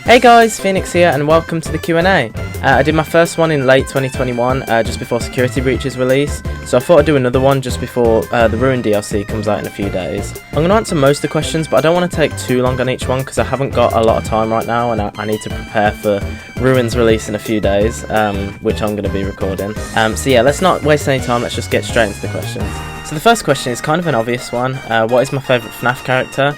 Hey guys, Phoenix here and welcome to the Q&A. I did my first one in late 2021, just before Security Breach's release, so I thought I'd do another one just before the Ruin DLC comes out in a few days. I'm going to answer most of the questions, but I don't want to take too long on each one because I haven't got a lot of time right now and I need to prepare for Ruin's release in a few days, which I'm going to be recording. So yeah, let's not waste any time, let's just get straight into the questions. So the first question is kind of an obvious one. What is my favourite FNaF character?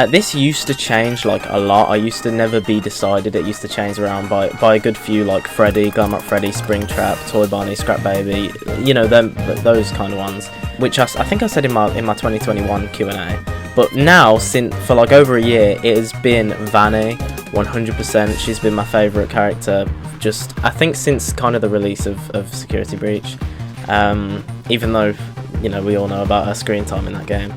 This used to change like a lot. I used to never be decided. It used to change around by a good few, like Freddy, Glamrock Freddy, Springtrap, Toy Bonnie, Scrap Baby, you know, those kind of ones, which I think I said in my 2021 Q&A. But now, for like over a year, it has been Vanny, 100%. She's been my favourite character, just I think since kind of the release of Security Breach. Even though, you know, we all know about her screen time in that game.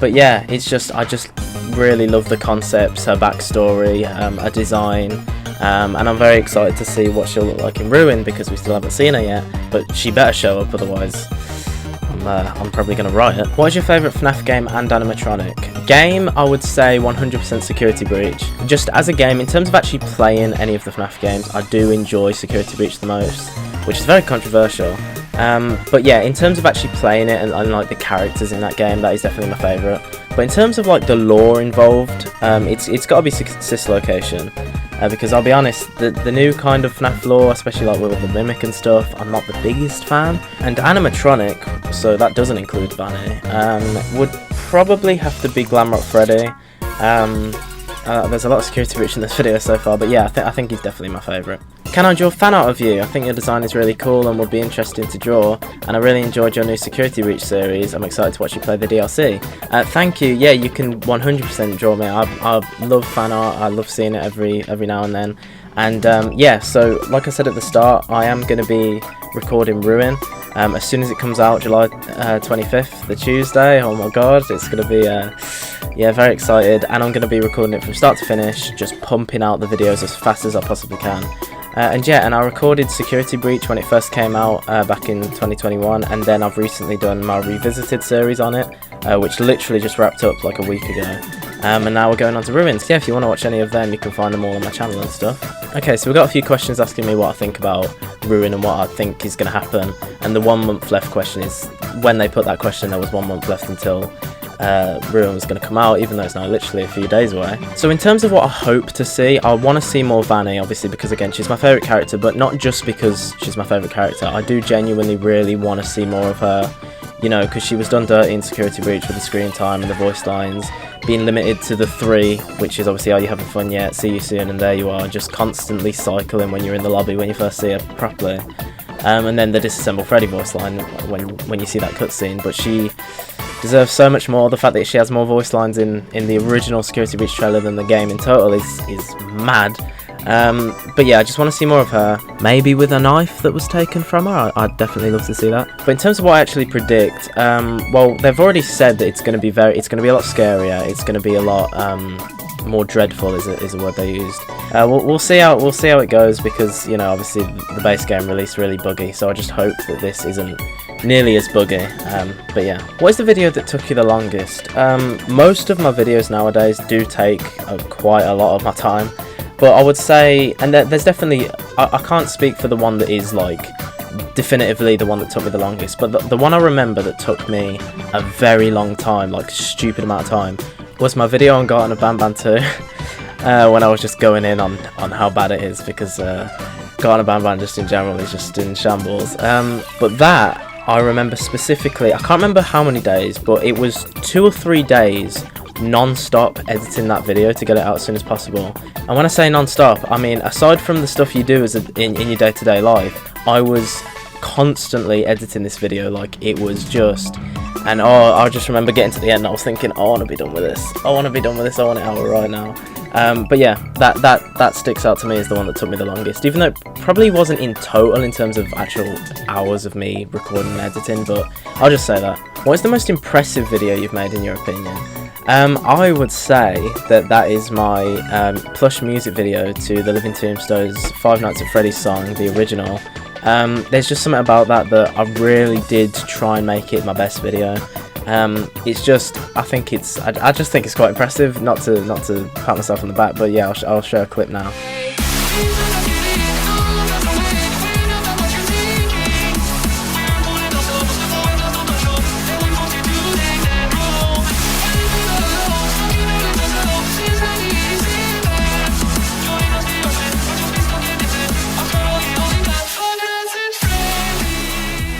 But yeah, it's just, I just really love the concepts, her backstory, her design, and I'm very excited to see what she'll look like in Ruin because we still haven't seen her yet, but she better show up, otherwise I'm probably going to riot. What is your favourite FNaF game and animatronic? Game, I would say 100% Security Breach. Just as a game, in terms of actually playing any of the FNaF games, I do enjoy Security Breach the most, which is very controversial. But yeah, in terms of actually playing it and like the characters in that game, that is definitely my favourite. But in terms of like the lore involved, it's got to be Sis Location, because I'll be honest, the new kind of FNaF lore, especially like with the Mimic and stuff, I'm not the biggest fan. And animatronic, so that doesn't include Vanny, would probably have to be Glamrock Freddy. There's a lot of Security Breach in this video so far, but yeah, I think he's definitely my favourite. Can I draw fan art of you? I think your design is really cool and would be interesting to draw, and I really enjoyed your new Security Breach series. I'm excited to watch you play the DLC. Thank you. Yeah, you can 100% draw me. I love fan art. I love seeing it every now and then. And yeah, so like I said at the start, I am going to be recording Ruin as soon as it comes out, July 25th, the Tuesday. Oh my god, it's going to be yeah, very excited, and I'm going to be recording it from start to finish, just pumping out the videos as fast as I possibly can. And yeah, and I recorded Security Breach when it first came out back in 2021, and then I've recently done my Revisited series on it, which literally just wrapped up like a week ago. And now we're going on to Ruins. Yeah, if you want to watch any of them, you can find them all on my channel and stuff. Okay, so we've got a few questions asking me what I think about Ruin and what I think is going to happen. And the 1 month left question is, when they put that question, there was 1 month left until Ruin was going to come out, even though it's now literally a few days away. So in terms of what I hope to see, I want to see more Vanny, obviously, because again, she's my favourite character, but not just because she's my favourite character. I do genuinely really want to see more of her, you know, because she was done dirty in Security Breach with the screen time and the voice lines, being limited to the 3, which is obviously, are you having fun yet, see you soon, and there you are, just constantly cycling when you're in the lobby when you first see her properly. And then the Disassemble Freddy voice line when you see that cutscene, but she deserves so much more. The fact that she has more voice lines in the original Security Breach trailer than the game in total is mad. But yeah, I just want to see more of her, maybe with a knife that was taken from her. I'd definitely love to see that. But in terms of what I actually predict, well, they've already said that it's going to be a lot scarier. It's going to be a lot more dreadful is a word they used. We'll see how it goes, because, you know, obviously the base game released really buggy, so I just hope that this isn't nearly as buggy. But yeah, what is the video that took you the longest? Most of my videos nowadays do take quite a lot of my time, but I would say, and there's definitely, I can't speak for the one that is like definitively the one that took me the longest, but the one I remember that took me a very long time, like stupid amount of time, was my video on Garten of Banban 2, when I was just going in on how bad it is, because Garten of Banban just in general is just in shambles. But that, I remember specifically, I can't remember how many days, but it was 2 or 3 days non-stop editing that video to get it out as soon as possible. And when I say non-stop, I mean aside from the stuff you do in your day-to-day life, I was constantly editing this video, like it was just, and I just remember getting to the end and I was thinking, I want to be done with this, I want it out right now. But yeah, that sticks out to me as the one that took me the longest, even though it probably wasn't in total in terms of actual hours of me recording and editing, but I'll just say that. What is the most impressive video you've made in your opinion? I would say that is my Plush music video to the Living Tombstone's Five Nights at Freddy's song, the original. There's just something about that I really did try and make it my best video. It's just, I just think it's quite impressive. Not to pat myself on the back, but yeah, I'll show a clip now.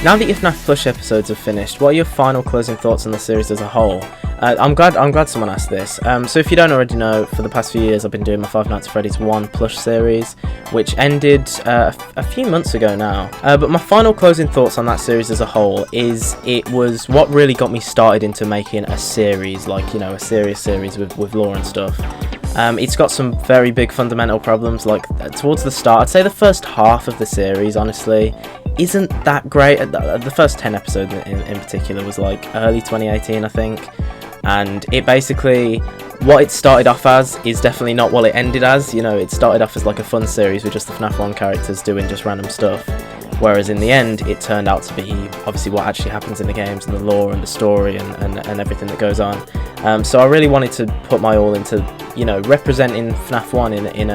Now that your FNaF Plush episodes have finished, what are your final closing thoughts on the series as a whole? I'm glad someone asked this. So if you don't already know, for the past few years I've been doing my Five Nights at Freddy's 1 Plush series, which ended a few months ago now. But my final closing thoughts on that series as a whole is it was what really got me started into making a series, like, you know, a serious series with lore and stuff. It's got some very big fundamental problems, like towards the start. I'd say the first half of the series, honestly, isn't that great. The first 10 episodes in particular was like early 2018, I think. And it basically, what it started off as is definitely not what it ended as. You know, it started off as like a fun series with just the FNaF 1 characters doing just random stuff. Whereas in the end, it turned out to be obviously what actually happens in the games and the lore and the story and everything that goes on. So I really wanted to put my all into, you know, representing FNaF 1 in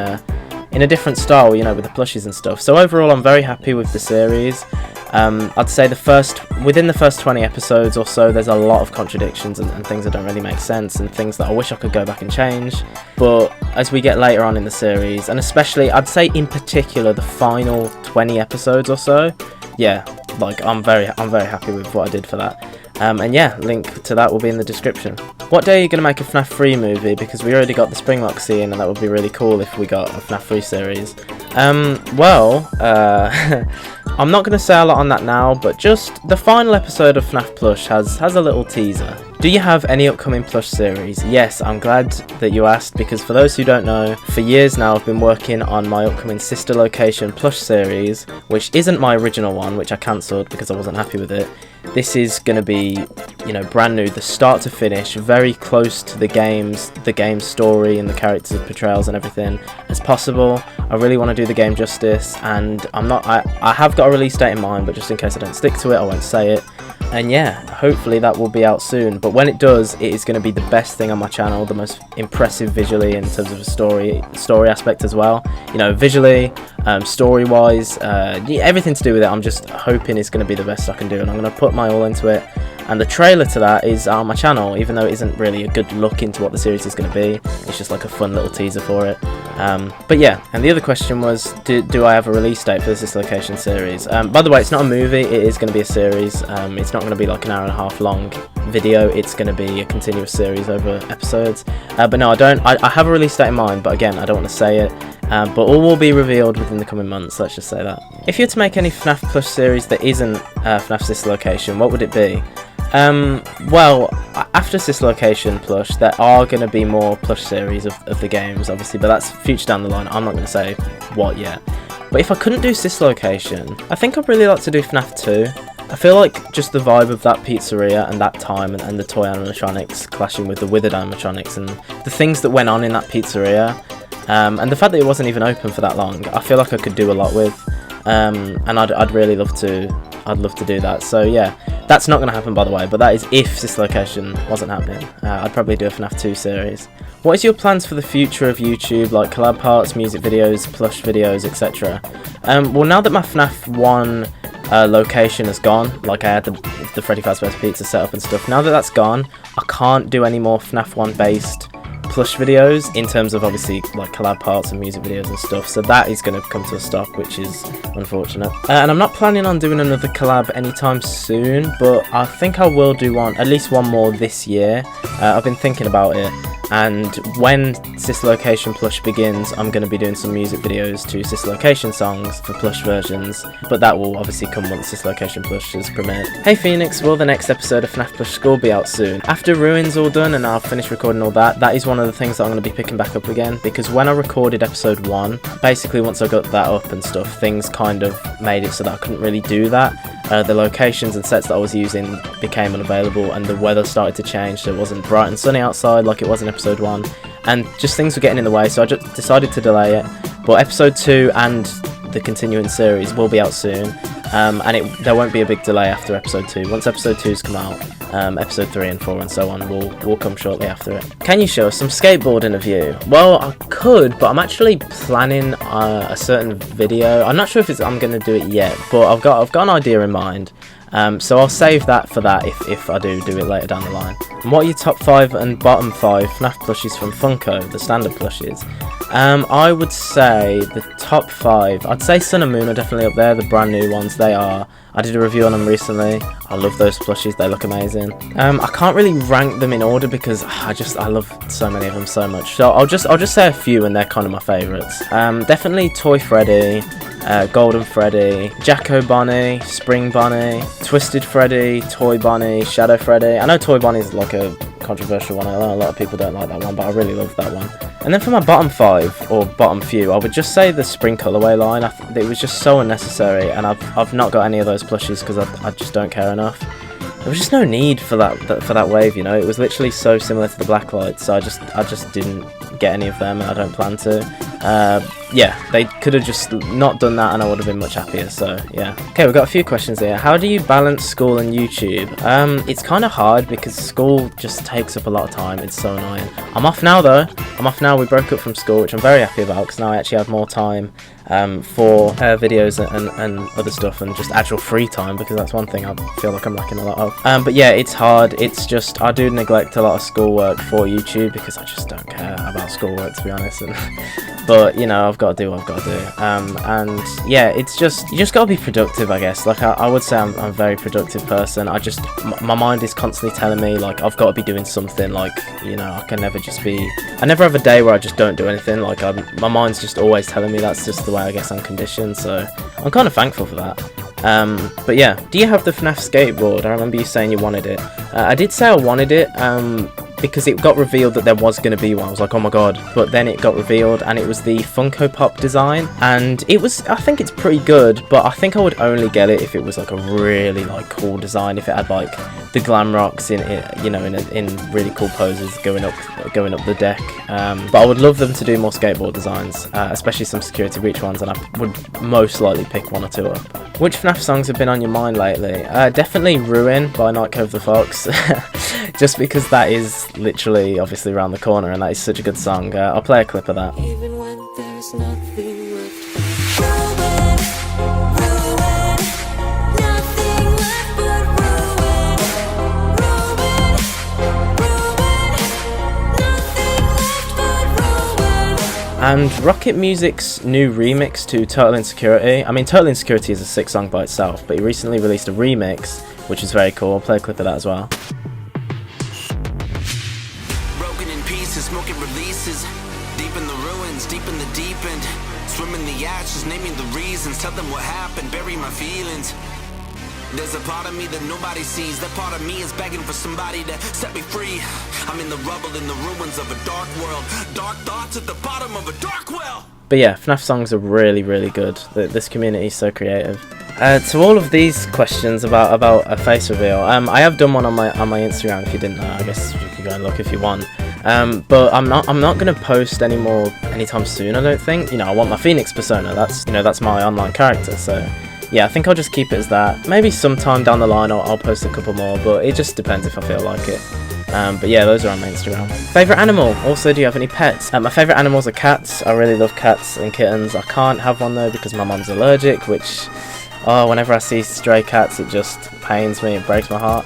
a different style, you know, with the plushies and stuff. So overall, I'm very happy with the series. I'd say within the first 20 episodes or so, there's a lot of contradictions and things that don't really make sense and things that I wish I could go back and change. But as we get later on in the series, and especially, I'd say in particular, the final 20 episodes or so, yeah, like I'm very happy with what I did for that. And yeah, link to that will be in the description. What day are you going to make a FNaF 3 movie? Because we already got the Springlock scene, and that would be really cool if we got a FNaF 3 series. I'm not going to say a lot on that now, but just the final episode of FNaF Plush has a little teaser. Do you have any upcoming Plush series? Yes, I'm glad that you asked, because for those who don't know, for years now I've been working on my upcoming Sister Location Plush series, which isn't my original one, which I cancelled because I wasn't happy with it. This is going to be, you know, brand new, the start to finish, very close to the game's story and the characters' portrayals and everything as possible. I really want to do the game justice, and I have got a release date in mind, but just in case I don't stick to it, I won't say it. And yeah, hopefully that will be out soon. But when it does, it is going to be the best thing on my channel, the most impressive visually in terms of a story aspect as well. You know, visually, story-wise, everything to do with it. I'm just hoping it's going to be the best I can do, and I'm going to put my all into it. And the trailer to that is on my channel, even though it isn't really a good look into what the series is going to be. It's just like a fun little teaser for it. But yeah, and the other question was, do I have a release date for this Location series? By the way, it's not a movie, it is going to be a series. It's not going to be like an hour and a half long video, it's going to be a continuous series over episodes. But no, I have a release date in mind, but again, I don't want to say it. But all will be revealed within the coming months, let's just say that. If you were to make any FNaF Plush series that isn't FNaF Sister Location, what would it be? Well, after Sister Location Plush, there are going to be more Plush series of the games, obviously, but that's future down the line. I'm not going to say what yet. But if I couldn't do Sister Location, I think I'd really like to do FNaF 2. I feel like just the vibe of that pizzeria and that time and the toy animatronics clashing with the withered animatronics and the things that went on in that pizzeria, and the fact that it wasn't even open for that long, I feel like I could do a lot with, and I'd really love to do that. So yeah, that's not going to happen, by the way, but that is if Sister Location wasn't happening. I'd probably do a FNaF 2 series. What is your plans for the future of YouTube, like collab parts, music videos, plush videos, etc.? Well, now that my FNaF 1 location has gone, like I had the Freddy Fazbear's Pizza set up and stuff, now that that's gone, I can't do any more FNaF 1 based plush videos in terms of obviously like collab parts and music videos and stuff, so that is going to come to a stop, which is unfortunate. And I'm not planning on doing another collab anytime soon, but I think I will do at least one more this year. I've been thinking about it, and when Sister Location Plush begins, I'm going to be doing some music videos to Sister Location songs for plush versions, but that will obviously come once Sister Location Plush is premiered. Hey Phoenix, will the next episode of FNaF Plush School be out soon? After Ruin's all done and I've finished recording all that, that is one of the things that I'm going to be picking back up again, because when I recorded episode 1, basically once I got that up and stuff, things kind of made it so that I couldn't really do that. The locations and sets that I was using became unavailable, and the weather started to change, so it wasn't bright and sunny outside like it was in episode 1, and just things were getting in the way, so I just decided to delay it. But episode 2 and the continuing series will be out soon, and there won't be a big delay after episode 2. Once episode 2's come out, episode 3 and 4 and so on will come shortly after it. Can you show us some skateboarding of you? Well, I could, but I'm actually planning a certain video. I'm not sure if I'm going to do it yet, but I've got an idea in mind. So I'll save that for that if I do it later down the line. And what are your top 5 and bottom 5 FNaF plushies from Funko, the standard plushies? I would say the top 5, I'd say Sun and Moon are definitely up there, the brand new ones, they are. I did a review on them recently. I love those plushies, they look amazing. I can't really rank them in order because I love so many of them so much. So I'll just say a few and they're kind of my favourites. Definitely Toy Freddy, Golden Freddy, Jacko Bonnie, Spring Bonnie, Twisted Freddy, Toy Bonnie, Shadow Freddy. I know Toy Bonnie is like a controversial one. I know a lot of people don't like that one, but I really love that one. And then for my bottom 5 or bottom few, I would just say the Spring colorway line. It was just so unnecessary, and I've not got any of those plushies because I just don't care enough. There was just no need for that wave, you know. It was literally so similar to the Blacklight, so I just didn't get any of them, and I don't plan to. Yeah, they could have just not done that and I would have been much happier, so yeah. Okay, we've got a few questions here. How do you balance school and YouTube? It's kind of hard because school just takes up a lot of time. It's so annoying. I'm off now though. We broke up from school, which I'm very happy about because now I actually have more time for videos and other stuff and just actual free time, because that's one thing I feel like I'm lacking a lot of. But yeah, it's hard. It's just, I do neglect a lot of schoolwork for YouTube because I just don't care about schoolwork, to be honest. But you know, I've got to do what I've got to do. And yeah, it's just, you just got to be productive, I guess. Like I would say I'm a very productive person. My mind is constantly telling me like I've got to be doing something. Like, you know, I never have a day where I just don't do anything. Like my mind's just always telling me. That's just the way I guess I'm conditioned. So I'm kind of thankful for that. But yeah, do you have the FNaF skateboard? I remember you saying you wanted it. I did say I wanted it. Because it got revealed that there was going to be one. I was like, oh my god. But then it got revealed and it was the Funko Pop design. And it was, I think it's pretty good, but I think I would only get it if it was like a really like cool design. If it had like the glam rocks in it, you know, in really cool poses going up the deck. But I would love them to do more skateboard designs, especially some security breach ones, and I would most likely pick 1 or 2 up. Which FNaF songs have been on your mind lately? Definitely Ruin by Nightcove the Fox. Just because that is literally obviously around the corner and that is such a good song. I'll play a clip of that. Even when there's nothing left. And Rocket Music's new remix to Total Insecurity. I mean, Total Insecurity is a sick song by itself, but he recently released a remix, which is very cool. I'll play a clip of that as well. Broken in pieces, smoking releases. Deep in the ruins, deep in the deep end. Swim in the ashes, naming the reasons. Tell them what happened, bury my feelings. There's a part of me that nobody sees. That part of me is begging for somebody to set me free. I'm in the rubble, in the ruins of a dark world. Dark thoughts at the bottom of a dark well. But yeah, FNaF songs are really, really good. This community is so creative. To all of these questions about a face reveal, I have done one on my Instagram. If you didn't know, I guess you can go and look if you want. But I'm not going to post any more anytime soon. I don't think. You know, I want my Phoenix persona. That's my online character. So yeah, I think I'll just keep it as that. Maybe sometime down the line I'll post a couple more, but it just depends if I feel like it. But yeah, those are on my Instagram. Favourite animal? Also, do you have any pets? My favourite animals are cats. I really love cats and kittens. I can't have one though because my mum's allergic, which, oh, whenever I see stray cats it just pains me, it breaks my heart.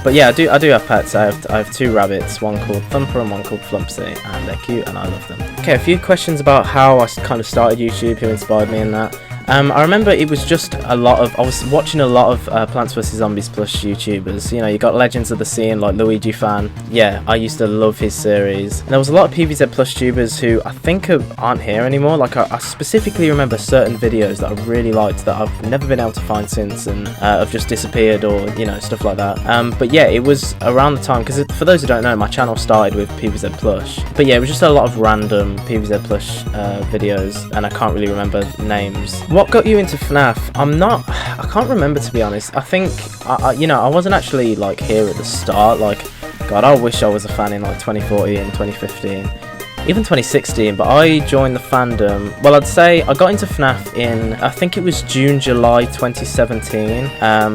But yeah, I do have pets. I have 2 rabbits, one called Thumper and one called Flumpsy, and they're cute and I love them. Okay, a few questions about how I kind of started YouTube, who inspired me in that. I remember it was just I was watching a lot of Plants vs Zombies Plush YouTubers. You know, you got Legends of the Scene like Luigi Fan. Yeah, I used to love his series. And there was a lot of PVZ Plush tubers who I think aren't here anymore. Like I specifically remember certain videos that I really liked that I've never been able to find since and have just disappeared, or you know, stuff like that. But yeah, it was around the time, because for those who don't know, my channel started with PVZ Plush. But yeah, it was just a lot of random PVZ Plush videos, and I can't really remember names. What got you into FNaF? I can't remember, to be honest. I think, you know, I wasn't actually like here at the start. Like, God, I wish I was a fan in like 2014, 2015. even 2016, but I joined the fandom, well, I'd say I got into FNaF in, I think it was June, July 2017,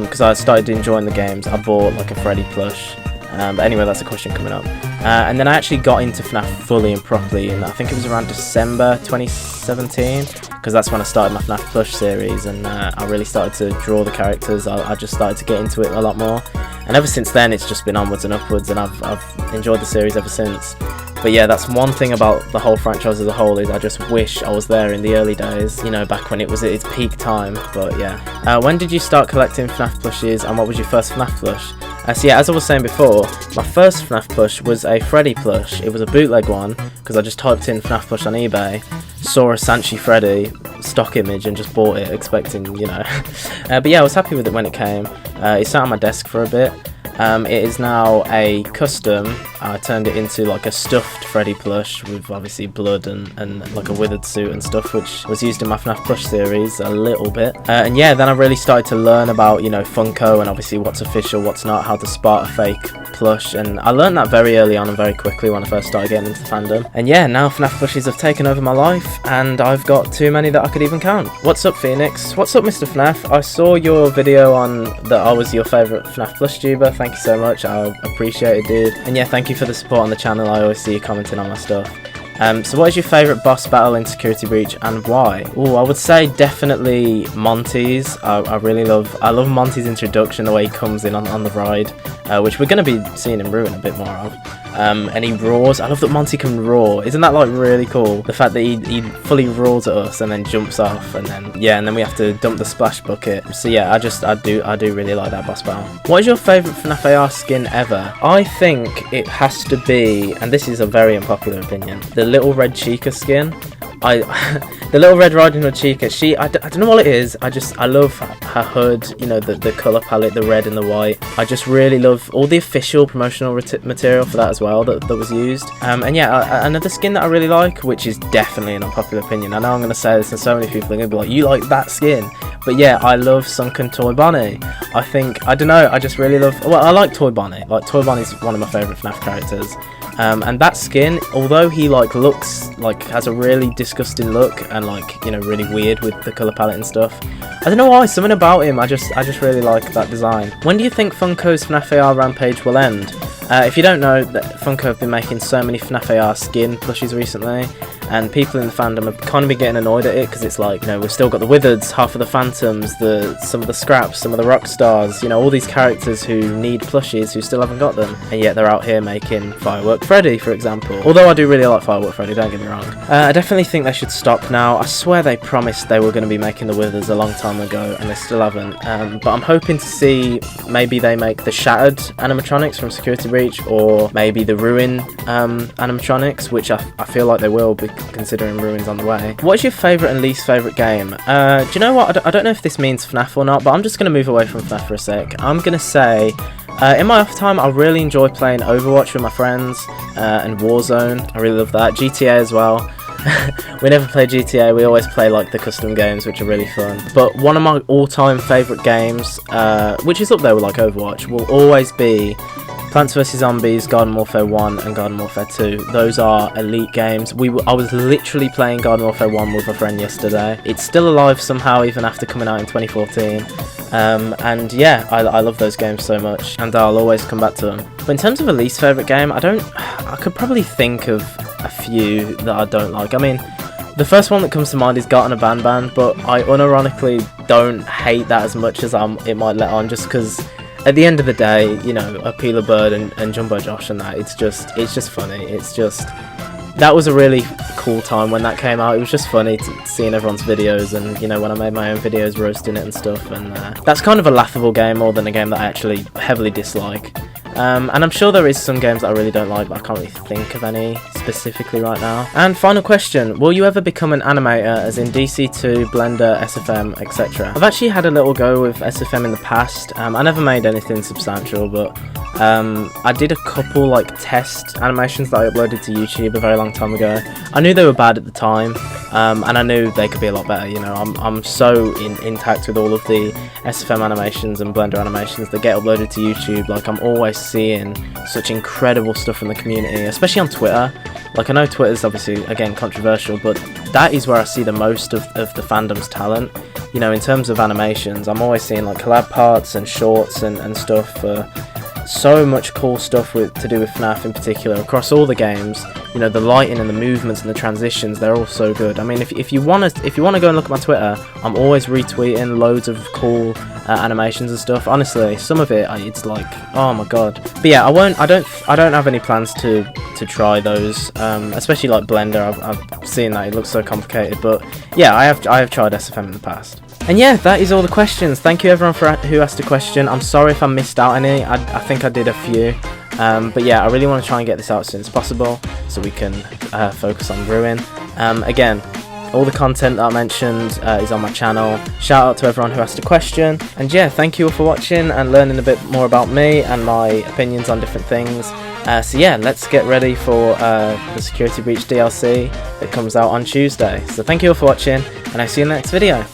because I started enjoying the games. I bought like a Freddy plush. But anyway, that's a question coming up. And then I actually got into FNaF fully and properly, and I think it was around December 2017, because that's when I started my FNaF Plush series, and I really started to draw the characters. I just started to get into it a lot more, and ever since then it's just been onwards and upwards, and I've enjoyed the series ever since. But yeah, that's one thing about the whole franchise as a whole, is I just wish I was there in the early days, you know, back when it was at its peak time. But yeah. When did you start collecting FNaF plushes, and what was your first FNaF plush? So yeah, as I was saying before, my first FNaF plush was a Freddy plush. It was a bootleg one, because I just typed in FNaF plush on eBay, saw a Sanchi Freddy stock image and just bought it, expecting, you know. But yeah, I was happy with it when it came. It sat on my desk for a bit. It is now a custom. I turned it into like a stuffed Freddy plush with obviously blood and like a withered suit and stuff, which was used in my FNaF Plush series a little bit. And yeah, then I really started to learn about, you know, Funko and obviously what's official, what's not, how to spot a fake plush, and I learned that very early on and very quickly when I first started getting into the fandom. And yeah, now FNaF plushies have taken over my life, and I've got too many that I could even count. What's up, Phoenix? What's up, Mr. FNaF? I saw your video on that I was your favourite FNaF Plush tuber. Thank you so much, I appreciate it, dude. And yeah, thank you for the support on the channel. I always see you commenting on my stuff. So what is your favourite boss battle in Security Breach, and why? Oh, I would say definitely Monty's. I love Monty's introduction, the way he comes in on the ride, which we're going to be seeing him Ruin a bit more of. And he roars. I love that Monty can roar. Isn't that like really cool? The fact that he fully roars at us and then jumps off, and then yeah, and then we have to dump the splash bucket. So yeah, I do really like that boss battle. What is your favourite FNaF AR skin ever? I think it has to be, and this is a very unpopular opinion, the Little Red Chica skin. The Little Red Riding Hood Chica, I don't know what it is, I love her hood, you know, the colour palette, the red and the white. I just really love all the official promotional material for that as well that was used. And yeah, another skin that I really like, which is definitely an unpopular opinion, I know I'm going to say this and so many people are going to be like, you like that skin? But yeah, I love Sunken Toy Bonnie. I don't know, I just really love, well, I like Toy Bonnie. Like, Toy Bonnie's one of my favourite FNaF characters. And that skin, although he like looks like has a really disgusting look and like, you know, really weird with the colour palette and stuff, I don't know why, something about him, I just really like that design. When do you think Funko's FNaF AR rampage will end? If you don't know, Funko have been making so many FNaF AR skin plushies recently, and people in the fandom have kind of been getting annoyed at it, because it's like, you know, we've still got the Withereds, half of the Phantoms, some of the Scraps, some of the Rock Stars, you know, all these characters who need plushies who still haven't got them, and yet they're out here making Firework Freddy, for example. Although I do really like Firework Freddy, don't get me wrong. I definitely think they should stop now. I swear they promised they were going to be making the Withers a long time ago, and they still haven't. But I'm hoping to see maybe they make the Shattered animatronics from Security Breach, or maybe the Ruin animatronics, which I feel like they will be, considering Ruin's on the way. What is your favourite and least favourite game? Do you know what? I don't know if this means FNaF or not, but I'm just going to move away from FNaF for a sec. I'm going to say, in my off time, I really enjoy playing Overwatch with my friends, and Warzone. I really love that. GTA as well. We never play GTA, we always play like the custom games, which are really fun. But one of my all-time favourite games, which is up there with like Overwatch, will always be Plants vs Zombies, Garden Warfare 1 and Garden Warfare 2. Those are elite games. I was literally playing Garden Warfare 1 with a friend yesterday. It's still alive somehow, even after coming out in 2014. And yeah, I love those games so much, and I'll always come back to them. But in terms of a least favourite game, I could probably think of a few that I don't like. I mean, the first one that comes to mind is Garten Ban Ban, but I unironically don't hate that as much as it might let on, just because at the end of the day, you know, Appealer Bird and Jumbo Josh and that, it's just funny. That was a really cool time when that came out. It was just funny seeing everyone's videos, and you know, when I made my own videos roasting it and stuff, and that's kind of a laughable game more than a game that I actually heavily dislike. And I'm sure there is some games that I really don't like, but I can't really think of any specifically right now. And final question, will you ever become an animator, as in DC2, Blender, SFM, etc.? I've actually had a little go with SFM in the past. I never made anything substantial, but I did a couple like test animations that I uploaded to YouTube a very long time ago. I knew they were bad at the time, and I knew they could be a lot better. You know, I'm so intact with all of the SFM animations and Blender animations that get uploaded to YouTube. Like, I'm always seeing such incredible stuff from the community, especially on Twitter. Like, I know Twitter's obviously, again, controversial, but that is where I see the most of the fandom's talent. You know, in terms of animations, I'm always seeing like collab parts and shorts and stuff for so much cool stuff to do with FNaF in particular across all the games. You know, the lighting and the movements and the transitions, they're all so good. I mean, if you want to go and look at my Twitter, I'm always retweeting loads of cool animations and stuff. Honestly, some of it, it's like, oh my god. But yeah, I don't have any plans to try those, especially like Blender. I've seen that it looks so complicated, but yeah, I have tried SFM in the past. And yeah, that is all the questions. Thank you everyone who asked a question. I'm sorry if I missed out any. I think I did a few. But yeah, I really want to try and get this out as soon as possible so we can focus on Ruin. Again, all the content that I mentioned is on my channel. Shout out to everyone who asked a question. And yeah, thank you all for watching and learning a bit more about me and my opinions on different things. So yeah, let's get ready for the Security Breach DLC that comes out on Tuesday. So thank you all for watching, and I'll see you in the next video.